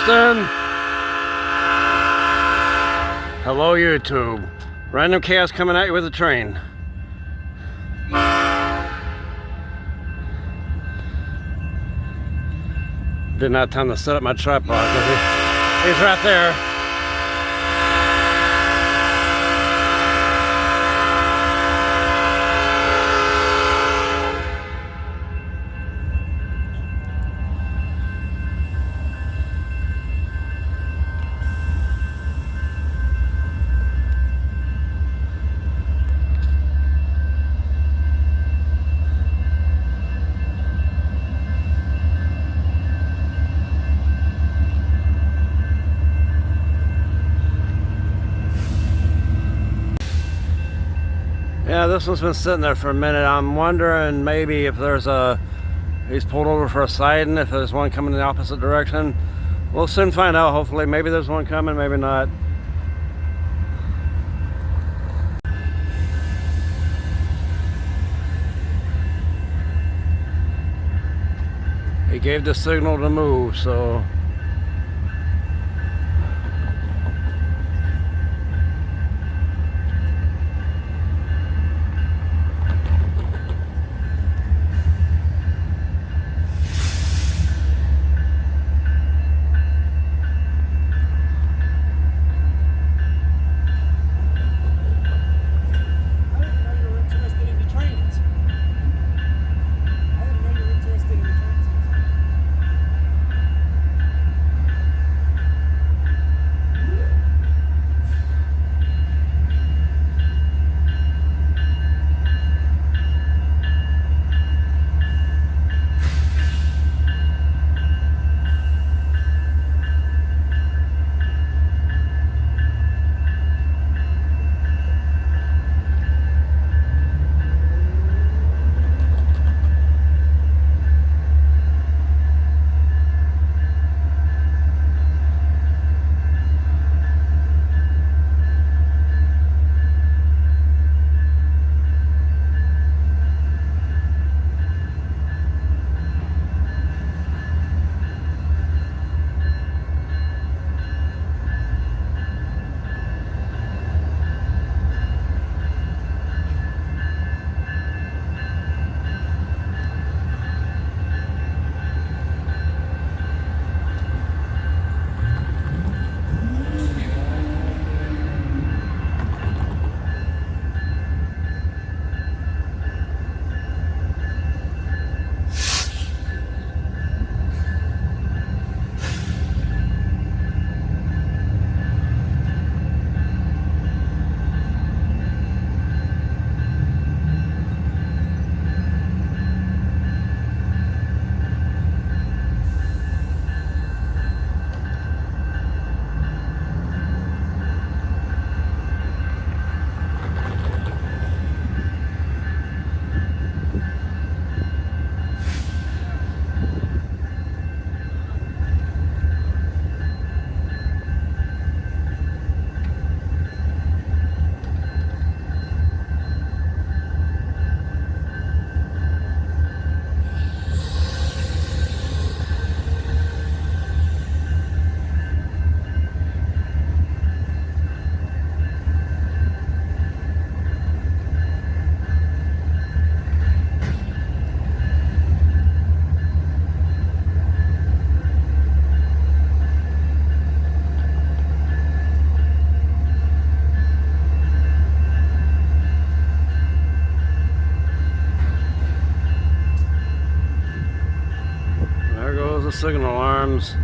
Houston. Hello, YouTube. Random chaos coming at you with a train. Didn't have time to set up my tripod because he's right there. Yeah, this one's been sitting there for a minute. I'm wondering maybe if he's pulled over for a siding, if there's one coming in the opposite direction. We'll soon find out, hopefully. Maybe there's one coming, maybe not. He gave the signal to move, so... The signal alarms.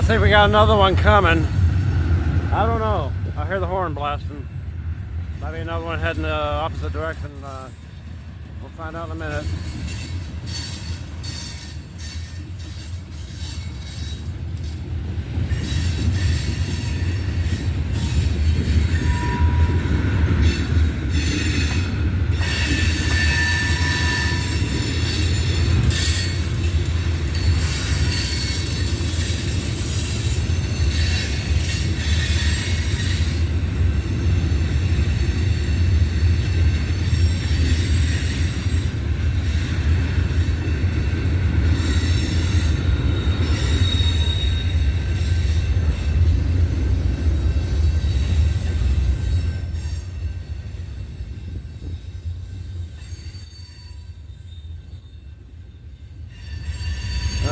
I think we got another one coming. I don't know. I hear the horn blasting. Maybe another one heading the opposite direction. We'll find out in a minute.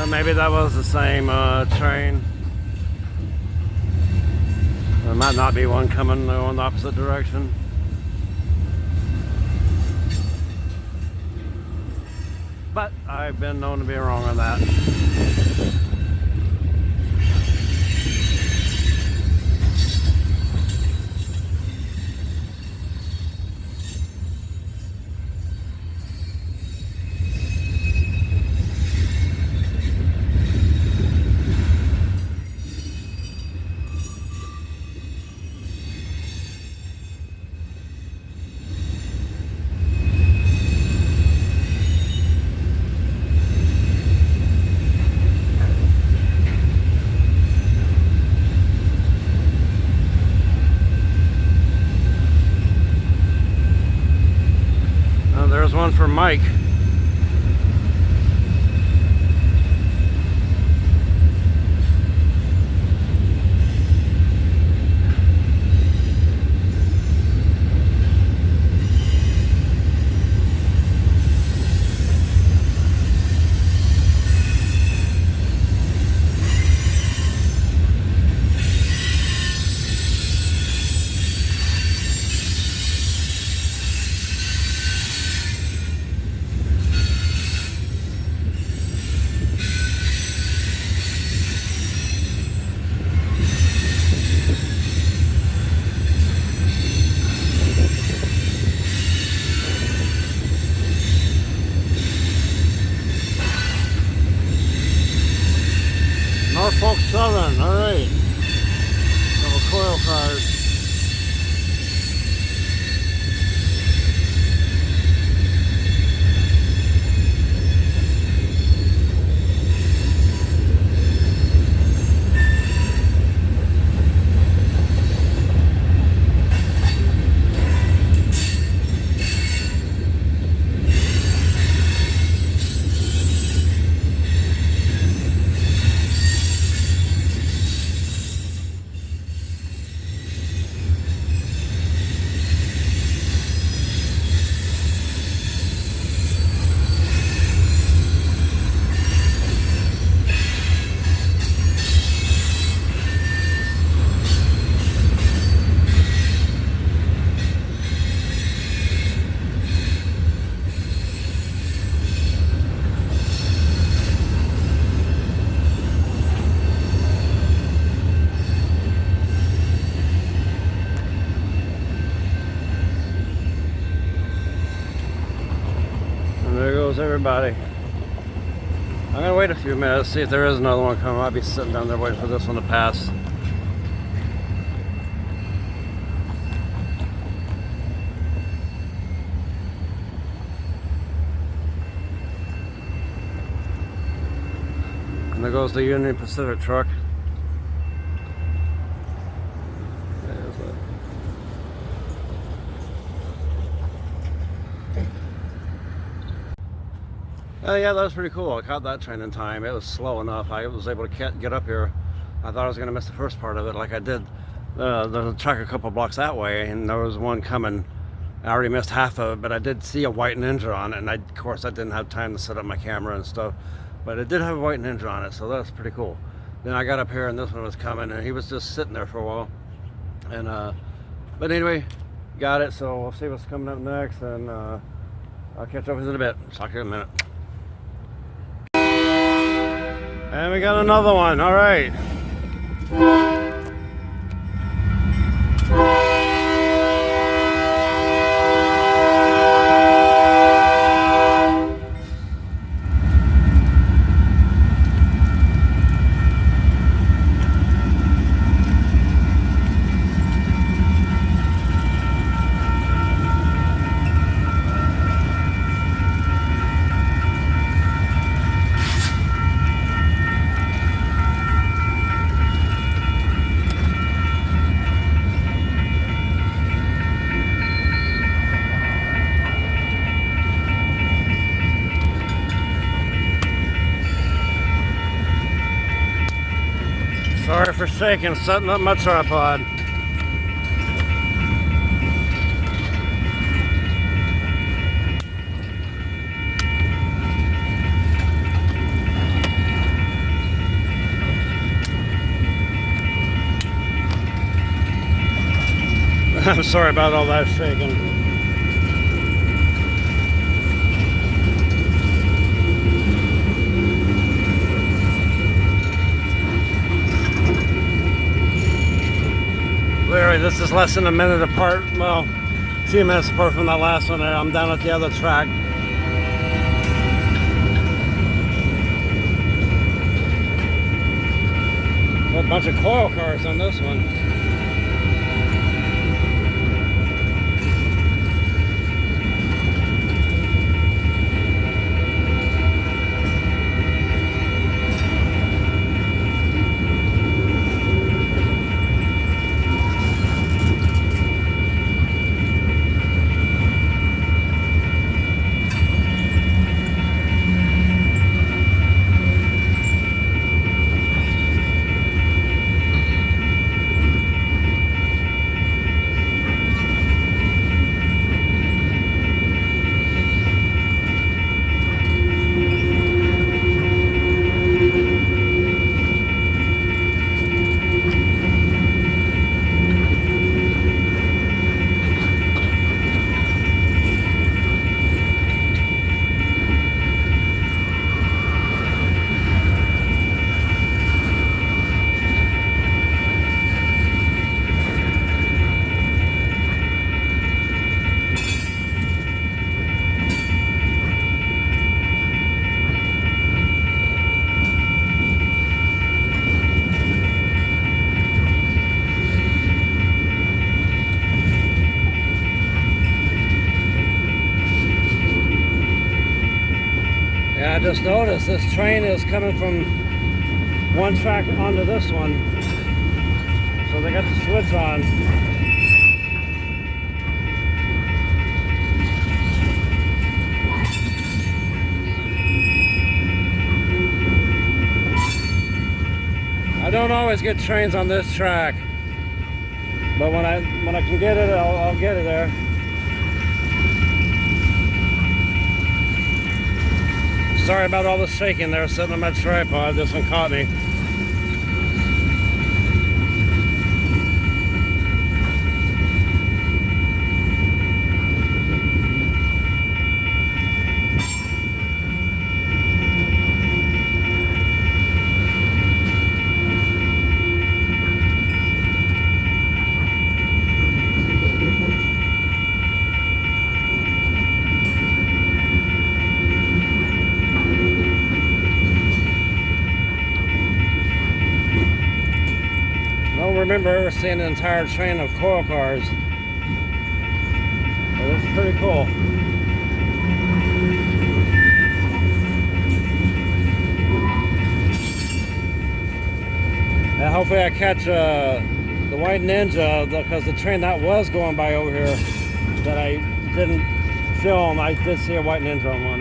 Maybe that was the same train. There might not be one coming though in the opposite direction. But I've been known to be wrong on that. There's one for Mike. Norfolk Southern, alright. Little Coil cars. There goes everybody. I'm gonna wait a few minutes, see if there is another one coming. I'll be sitting down there waiting for this one to pass. And there goes the Union Pacific truck. Yeah, that was pretty cool. I caught that train in time. It was slow enough. I was able to get up here. I thought I was going to miss the first part of it like I did the truck a couple blocks that way, and there was one coming. I already missed half of it, but I did see a white Ninja on it, and of course I didn't have time to set up my camera and stuff, but it did have a white Ninja on it, so that's pretty cool. Then I got up here and this one was coming, and he was just sitting there for a while. And but anyway, got it, so we'll see what's coming up next, and I'll catch up with you in a bit. Talk to you in a minute. And we got another one. All right, Sorry for shaking, setting up my tripod. I'm sorry about all that shaking. Literally, this is less than a minute apart. Well, a few minutes apart from that last one there. I'm down at the other track. A bunch of coil cars on this one. Yeah, I just noticed this train is coming from one track onto this one. So they got the switch on. I don't always get trains on this track, but when I can get it, I'll get it there. Sorry about all the shaking there, sitting on my tripod. This one caught me. I don't remember ever seeing an entire train of coil cars. But it's pretty cool. And hopefully I catch the white Ninja, because the train that was going by over here that I didn't film, I did see a white Ninja on one.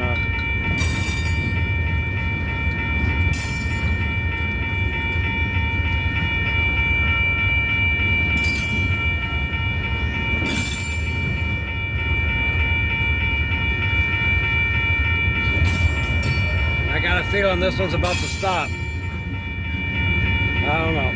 I got a feeling this one's about to stop. I don't know.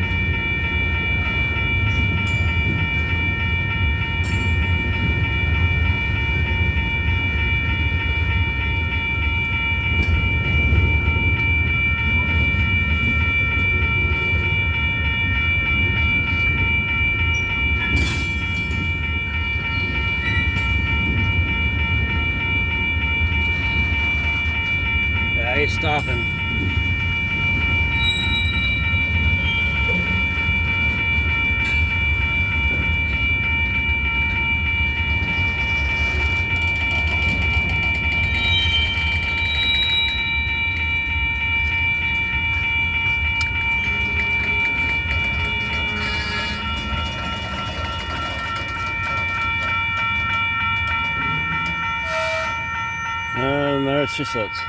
he's stopping. And there she sits.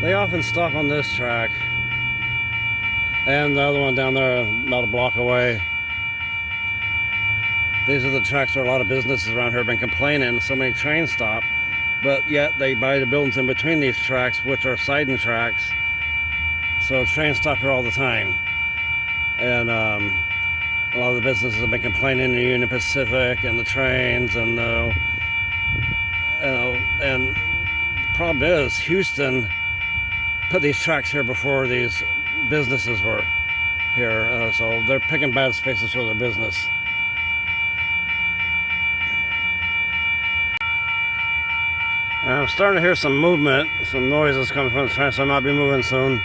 They often stop on this track and the other one down there about a block away. These are the tracks where a lot of businesses around here have been complaining so many trains stop, but yet they buy the buildings in between these tracks, which are siding tracks, so trains stop here all the time. And a lot of the businesses have been complaining, the Union Pacific and the trains, and the problem is Houston put these tracks here before these businesses were here, so they're picking bad spaces for their business. I'm starting to hear some movement, some noises coming from the train, so I might be moving soon.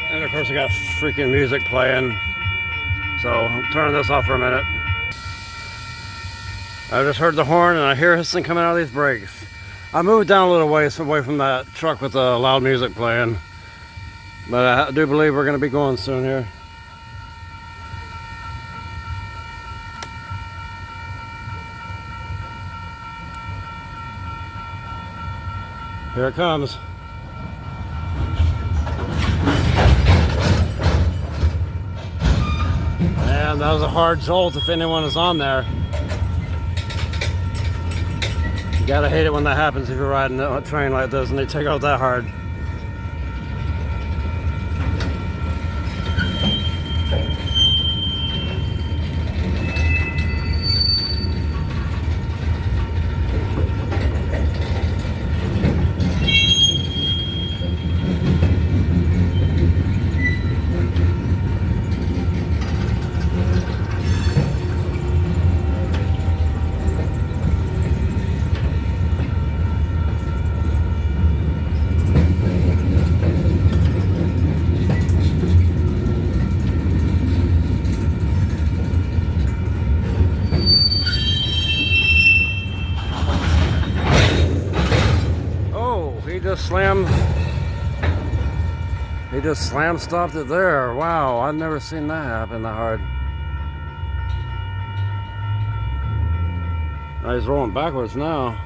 And of course I got freaking music playing, so I'm turning this off for a minute. I just heard the horn and I hear hissing coming out of these brakes. I moved down a little ways away from that truck with the loud music playing, but I do believe we're going to be going soon here. Here it comes. And that was a hard jolt if anyone is on there. You gotta hate it when that happens if you're riding a train like this and they take out that hard. He just slam stopped it there. Wow, I've never seen that happen that hard. Now he's rolling backwards now.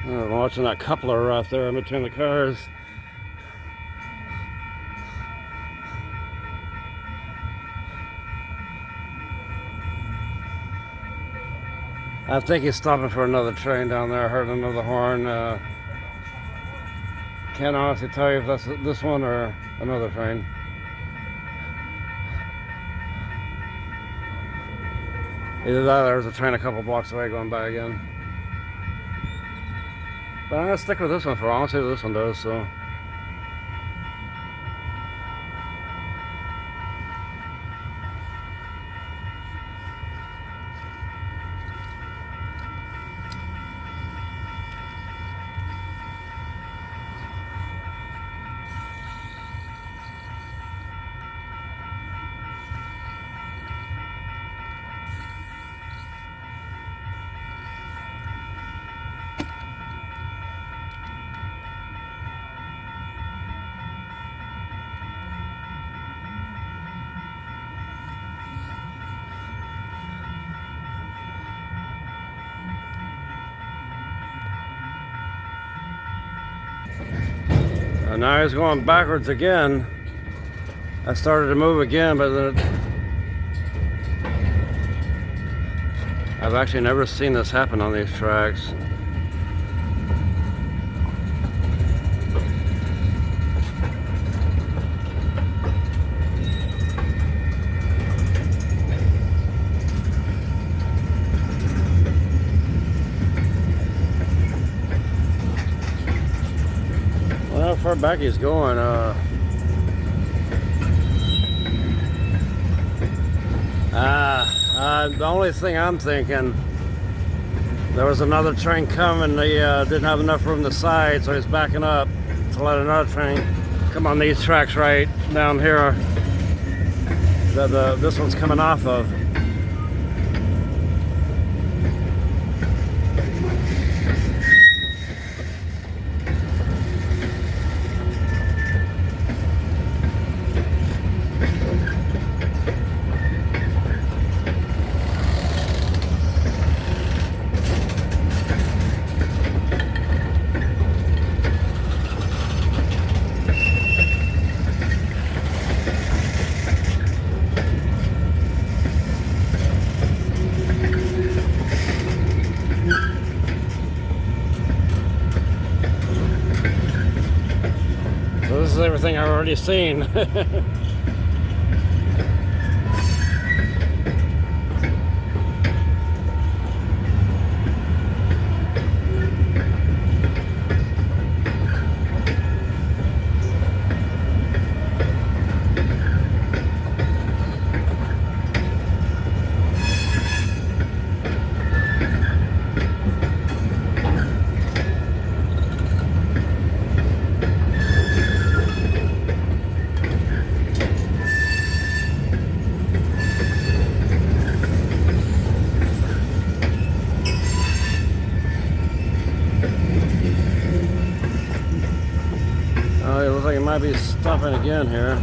I'm watching that coupler right there in between the cars. I think he's stopping for another train down there. I heard another horn. Can't honestly tell you if that's this one or another train. Either that or there's a train a couple blocks away going by again. But I'm going to stick with this one for a while. I'll see what this one does, so. And now he's going backwards again. I started to move again, but then I've actually never seen this happen on these tracks. Well, how far back he's going, the only thing I'm thinking, there was another train coming. They didn't have enough room to side, so he's backing up to let another train come on these tracks right down here that this one's coming off of. So this is everything I've already seen. Oh, it looks like it might be stopping again here.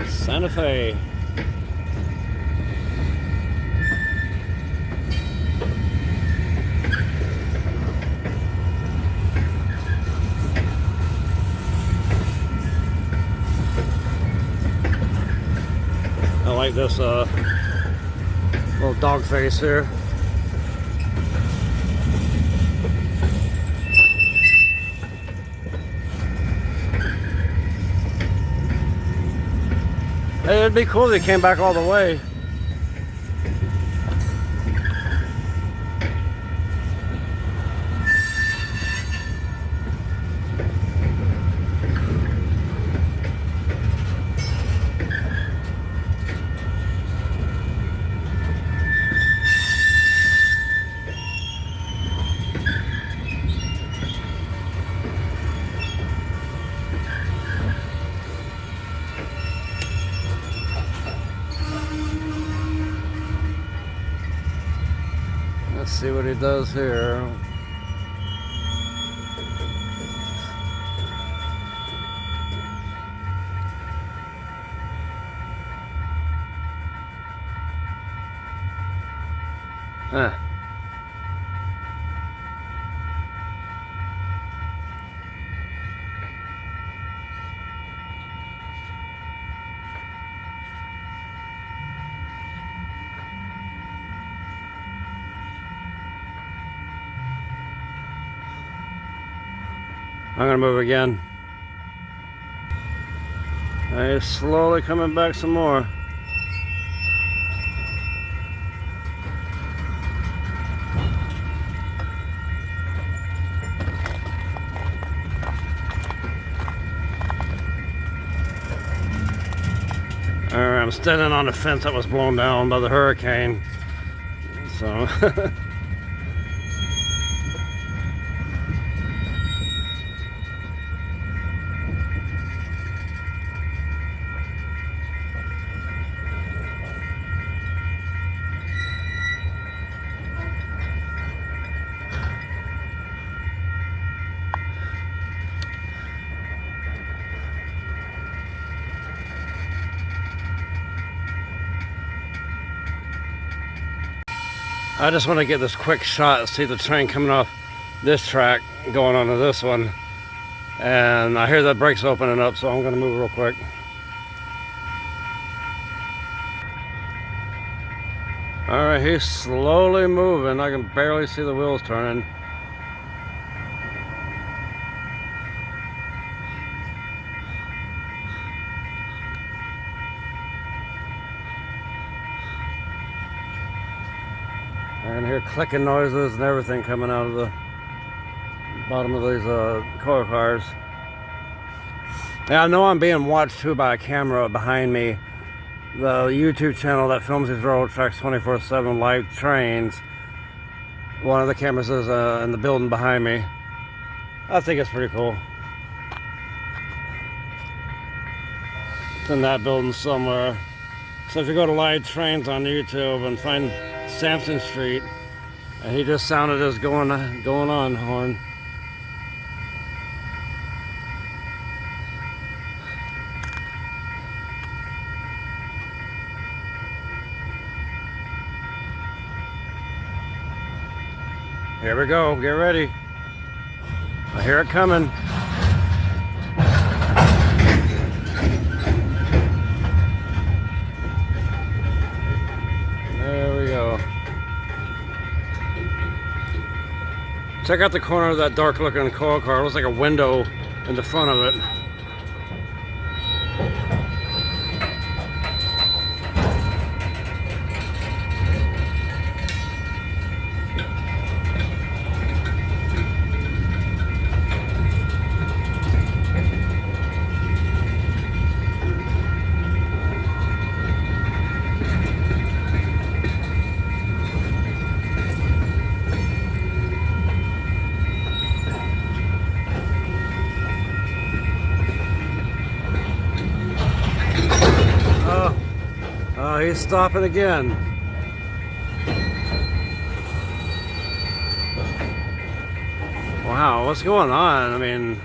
Santa Fe. I like this little dog face here. Hey, it'd be cool if they came back all the way. Let's see what he does here. Huh. I'm gonna move again. He's slowly coming back some more. I'm standing on a fence that was blown down by the hurricane. So I just want to get this quick shot, see the train coming off this track going onto this one, and I hear the brakes opening up, so I'm going to move real quick. Alright, he's slowly moving. I can barely see the wheels turning. I can hear clicking noises and everything coming out of the bottom of these coil cars. Yeah, I know I'm being watched too by a camera behind me. The YouTube channel that films these railroad tracks 24/7 live trains. One of the cameras is in the building behind me. I think it's pretty cool. It's in that building somewhere. So if you go to live trains on YouTube and find Sampson Street, and he just sounded his going on horn. Here we go, get ready. I hear it coming. There we go. Check out the corner of that dark looking coil car. It looks like a window in the front of it. He's stopping again. Wow, what's going on? I mean,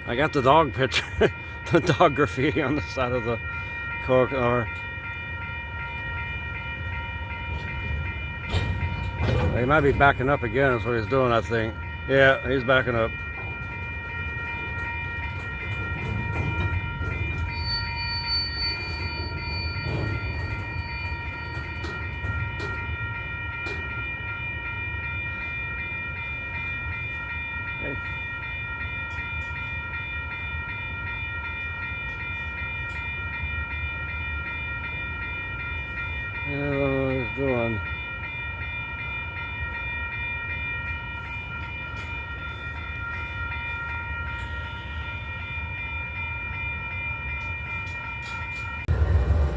I got the dog picture, the dog graffiti on the side of the car. He might be backing up again, that's what he's doing, I think. Yeah, he's backing up. Okay. I don't know what he's doing.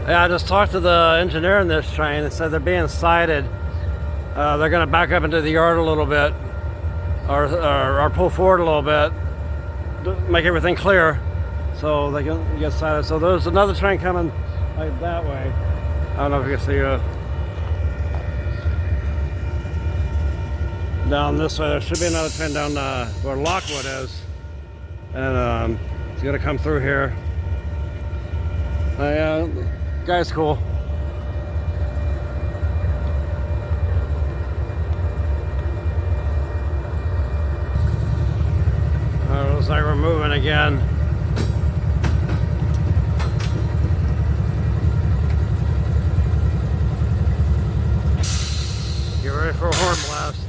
Yeah, I just talked to the engineer in this train. They said they're being sighted. They're going to back up into the yard a little bit, or pull forward a little bit, to make everything clear, so they can get sighted. So there's another train coming like that way. I don't know if you can see down this way. There should be another train down where Lockwood is, and it's going to come through here. Guy's cool. Looks like we're moving again. Get ready for a horn blast.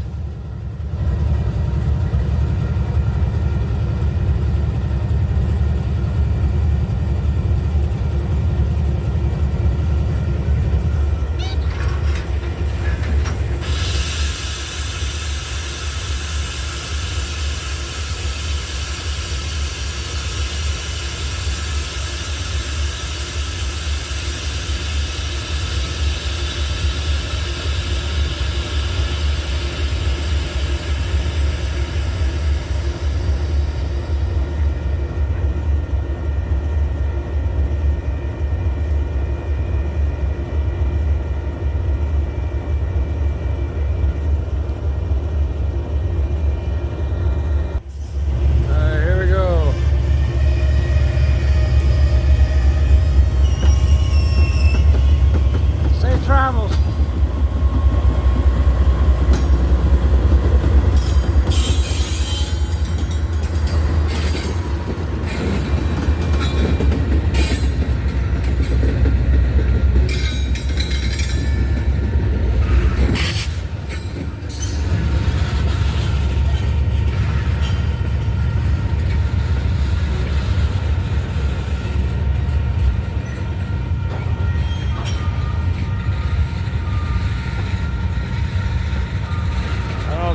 travels.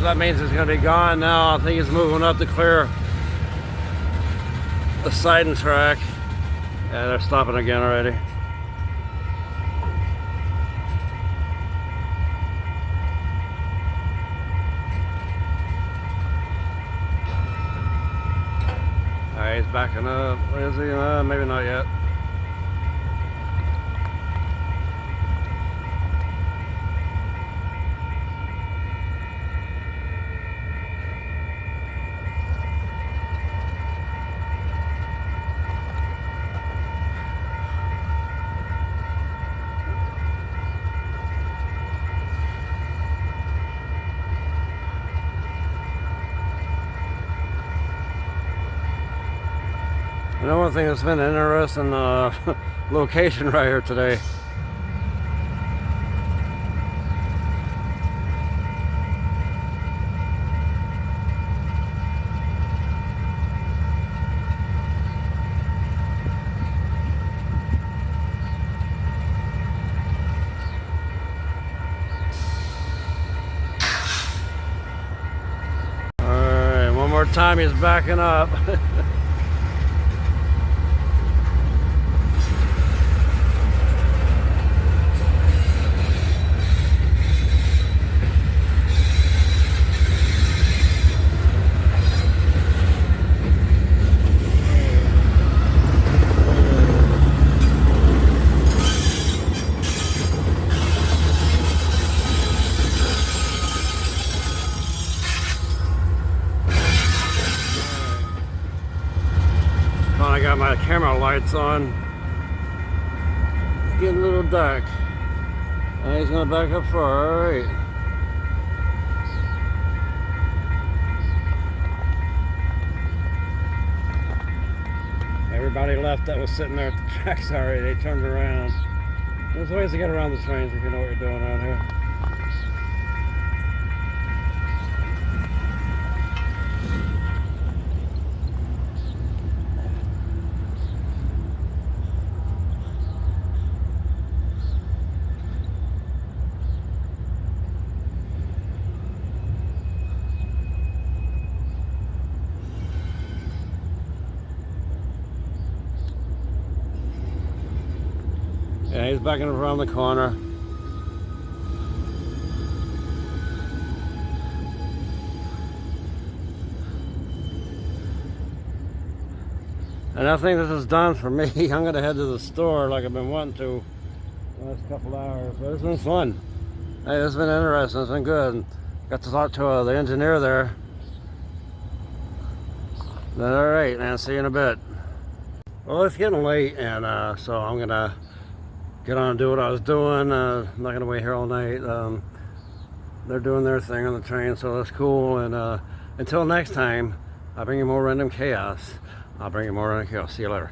That means it's going to be gone now. I think he's moving up to clear the siding track. Yeah, they're stopping again already. Alright, he's backing up. Where is he? Maybe not yet. You know, one thing that's been an interesting location right here today. Alright, one more time he's backing up. I got my camera lights on. It's getting a little dark. He's gonna back up far. All right. Everybody left that was sitting there at the tracks already. They turned around. There's ways to get around the trains if you know what you're doing around here. Yeah, he's backing around the corner. And I think this is done for me. I'm gonna head to the store like I've been wanting to the last couple hours. But it's been fun. Hey, it's been interesting. It's been good. Got to talk to the engineer there. But all right, man. See you in a bit. Well, it's getting late, and so I'm gonna get on and do what I was doing. I'm not gonna wait here all night. They're doing their thing on the train, so that's cool. And until next time, I'll bring you more random chaos. I'll bring you more random chaos. See you later.